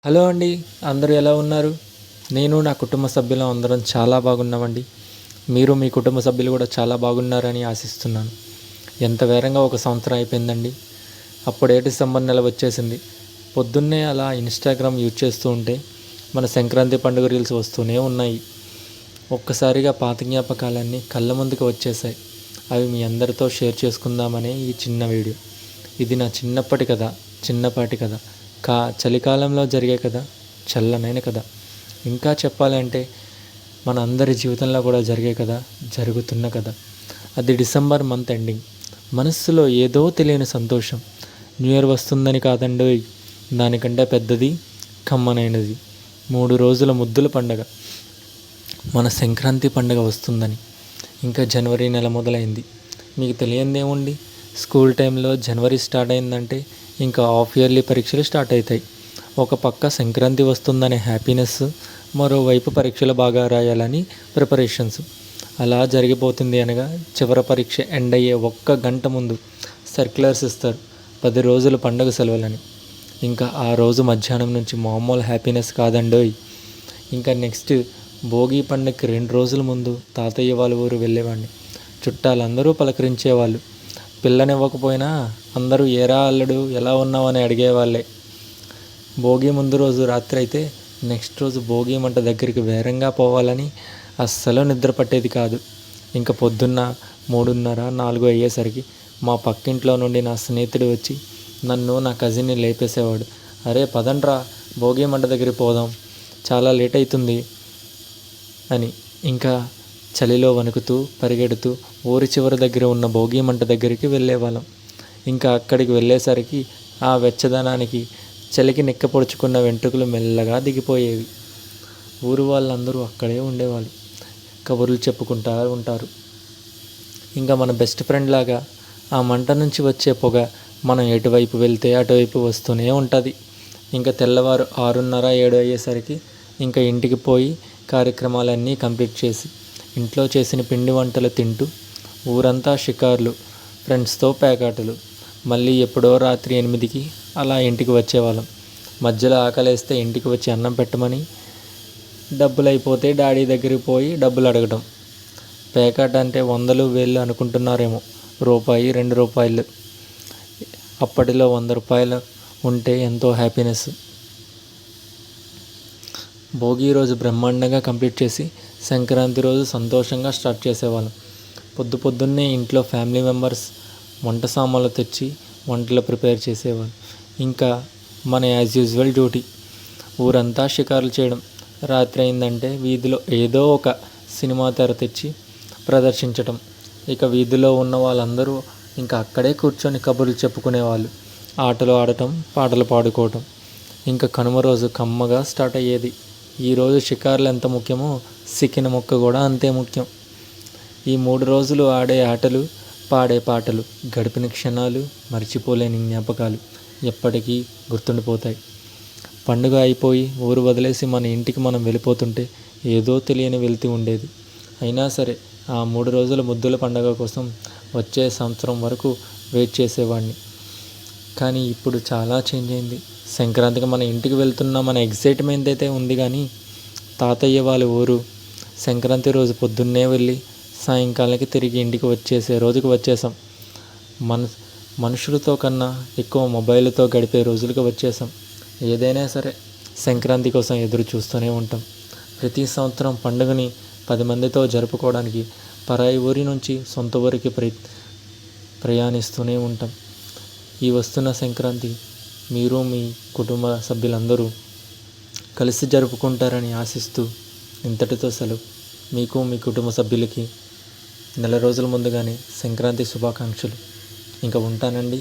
Hello అండి. అందరూ ఎలా ఉన్నారు? నేను నా కుటుంబ సభ్యులం అందరం చాలా బాగున్నామండి. మీరు మీ కుటుంబ సభ్యులు కూడా చాలా బాగున్నారని ఆశిస్తున్నాను. ఎంత వేగంగా ఒక సంవత్సరం అయిపోయిందండి. అప్పుడే డిసెంబర్ నెల వచ్చేసింది. పొద్దున్నే అలా ఇన్స్టాగ్రామ్ యూజ్ చేస్తూ ఉంటే మన సంక్రాంతి పండుగ రీల్స్ వస్తూనే ఉన్నాయి. ఒక్కసారిగా పాత జ్ఞాపకాలన్నీ కళ్ళ ముందుకు వచ్చేసాయి. అవి మీ అందరితో షేర్ చేసుకుందామనే ఈ చిన్న వీడియో. ఇది నా చిన్నప్పటి కథ, చిన్నపాటి కథ. చలికాలంలో జరిగే కథ, చల్లనైన కథ. ఇంకా చెప్పాలంటే మన అందరి జీవితంలో కూడా జరిగే కథ, జరుగుతున్న కథ. అది డిసెంబర్ మంత్ ఎండింగ్. మనస్సులో ఏదో తెలియని సంతోషం. న్యూ ఇయర్ వస్తుందని కాదండోయ్, దానికంటే పెద్దది, కమ్మనైనది. 3 రోజుల ముద్దుల పండగ. మన సంక్రాంతి పండుగ వస్తుందని. ఇంకా జనవరి నెల మొదలైంది. మీకు తెలియందేముంది, స్కూల్ టైంలో జనవరి స్టార్ట్ అయిందంటే ఇంకా హాఫ్ ఇయర్లీ పరీక్షలు స్టార్ట్ అవుతాయి. ఒక పక్క సంక్రాంతి వస్తుందనే హ్యాపీనెస్, మరోవైపు పరీక్షలు బాగా రాయాలని ప్రిపరేషన్స్. అలా జరిగిపోతుంది అనగా చివరి పరీక్ష ఎండ్ అయ్యే 1 గంట ముందు సర్క్యులర్స్ ఇస్తారు, 10 రోజులు పండుగ సెలవులని. ఇంకా ఆ రోజు మధ్యాహ్నం నుంచి మామూలు హ్యాపీనెస్ కాదండోయ్. ఇంకా నెక్స్ట్ భోగి పండుగకి 2 రోజుల ముందు తాతయ్య వాళ్ళ ఊరు వెళ్ళేవాడిని. చుట్టాలందరూ పలకరించేవాళ్ళు. పిల్లనివ్వకపోయినా అందరూ ఏరా అల్లుడు ఎలా ఉన్నావు అని అడిగేవాళ్ళే. భోగి ముందు రోజు రాత్రి అయితే నెక్స్ట్ రోజు భోగి మంట దగ్గరికి వేరంగా పోవాలని అస్సలు నిద్ర పట్టేది కాదు. ఇంకా పొద్దున్న 3:30, 4 అయ్యేసరికి మా పక్కింట్లో నుండి నా స్నేహితుడు వచ్చి నన్ను, నా కజిన్ని లేపేసేవాడు. అరే పదండ్రా, భోగి మంట దగ్గరికి పోదాం, చాలా లేట్ అవుతుంది అని. ఇంకా చలిలో వణుకుతూ పరిగెడుతూ ఊరి చివరి దగ్గర ఉన్న భోగి మంట దగ్గరికి వెళ్ళేవాళ్ళం. ఇంకా అక్కడికి వెళ్ళేసరికి ఆ వెచ్చదనానికి చలికి నిక్కపొడుచుకున్న వెంట్రుకలు మెల్లగా దిగిపోయేవి. ఊరు వాళ్ళందరూ అక్కడే ఉండేవాళ్ళు, కబుర్లు చెప్పుకుంటూ ఉంటారు. ఇంకా మన బెస్ట్ ఫ్రెండ్ లాగా ఆ మంట నుంచి వచ్చే పొగ మనం ఎటువైపు వెళ్తే అటువైపు వస్తూనే ఉంటుంది. ఇంకా తెల్లవారు 6:30, 7 అయ్యేసరికి ఇంకా ఇంటికి పోయి కార్యక్రమాలన్నీ కంప్లీట్ చేసి ఇంట్లో చేసిన పిండి వంటలు తింటూ ఊరంతా షికార్లు, ఫ్రెండ్స్తో పేకాటలు. మళ్ళీ ఎప్పుడో రాత్రి 8కి అలా ఇంటికి వచ్చేవాళ్ళం. మధ్యలో ఆకలేస్తే ఇంటికి వచ్చి అన్నం పెట్టమని, డబ్బులు అయిపోతే డాడీ దగ్గరికి పోయి డబ్బులు అడగటం. పేకాట అంటే 100, 1000 అనుకుంటున్నారేమో, రూపాయి, 2 రూపాయలు. అప్పటిలో 100 రూపాయలు ఉంటే ఎంతో హ్యాపీనెస్. భోగి రోజు బ్రహ్మాండంగా కంప్లీట్ చేసి సంక్రాంతి రోజు సంతోషంగా స్టార్ట్ చేసేవాళ్ళం. పొద్దున్నే ఇంట్లో ఫ్యామిలీ మెంబర్స్ వంట సామాన్లు తెచ్చి వంటలు ప్రిపేర్ చేసేవాళ్ళు. ఇంకా మన యాజ్ యూజువల్ డ్యూటీ ఊరంతా షికారులు చేయడం. రాత్రి అయిందంటే వీధిలో ఏదో ఒక సినిమా తెర తెచ్చి ప్రదర్శించటం. ఇక వీధిలో ఉన్న వాళ్ళందరూ ఇంకా అక్కడే కూర్చొని కబుర్లు చెప్పుకునేవాళ్ళు, ఆటలు ఆడటం, పాటలు పాడుకోవటం. ఇంకా కనుమ రోజు కమ్మగా స్టార్ట్ అయ్యేది. ఈరోజు షికారులు ఎంత ముఖ్యమో సిక్కిన మొక్క కూడా అంతే ముఖ్యం. ఈ 3 రోజులు ఆడే ఆటలు, పాడే పాటలు, గడిపిన క్షణాలు, మర్చిపోలేని జ్ఞాపకాలు ఎప్పటికీ గుర్తుండిపోతాయి. పండుగ అయిపోయి ఊరు వదిలేసి మన ఇంటికి మనం వెళ్ళిపోతుంటే ఏదో తెలియని వెళ్తూ ఉండేది. అయినా సరే ఆ 3 రోజుల ముద్దుల పండుగ కోసం వచ్చే సంవత్సరం వరకు వెయిట్ చేసేవాడిని. కానీ ఇప్పుడు చాలా చేంజ్ అయింది. సంక్రాంతికి మన ఇంటికి వెళ్తున్నామనే ఎగ్జైట్మెంట్ అయితే ఉంది, కానీ తాతయ్య వాళ్ళ ఊరు సంక్రాంతి రోజు పొద్దున్నే వెళ్ళి సాయంకాలానికి తిరిగి ఇంటికి వచ్చేసే రోజుకి వచ్చేసాం. మనుషులతో కన్నా ఎక్కువ మొబైల్తో గడిపే రోజులకు వచ్చేసాం. ఏదైనా సరే సంక్రాంతి కోసం ఎదురు చూస్తూనే ఉంటాం. ప్రతి సంవత్సరం పండుగని 10 మందితో జరుపుకోవడానికి పరాయి ఊరి నుంచి సొంత ఊరికి ప్రయాణిస్తూనే ఉంటాం. ఈ వస్తున్న సంక్రాంతి మీరు మీ కుటుంబ సభ్యులందరూ కలిసి జరుపుకుంటారని ఆశిస్తూ ఇంతటితో సెలవు. మీకు మీ కుటుంబ సభ్యులకి నెల రోజుల ముందుగానే సంక్రాంతి శుభాకాంక్షలు. ఇంకా ఉంటానండి.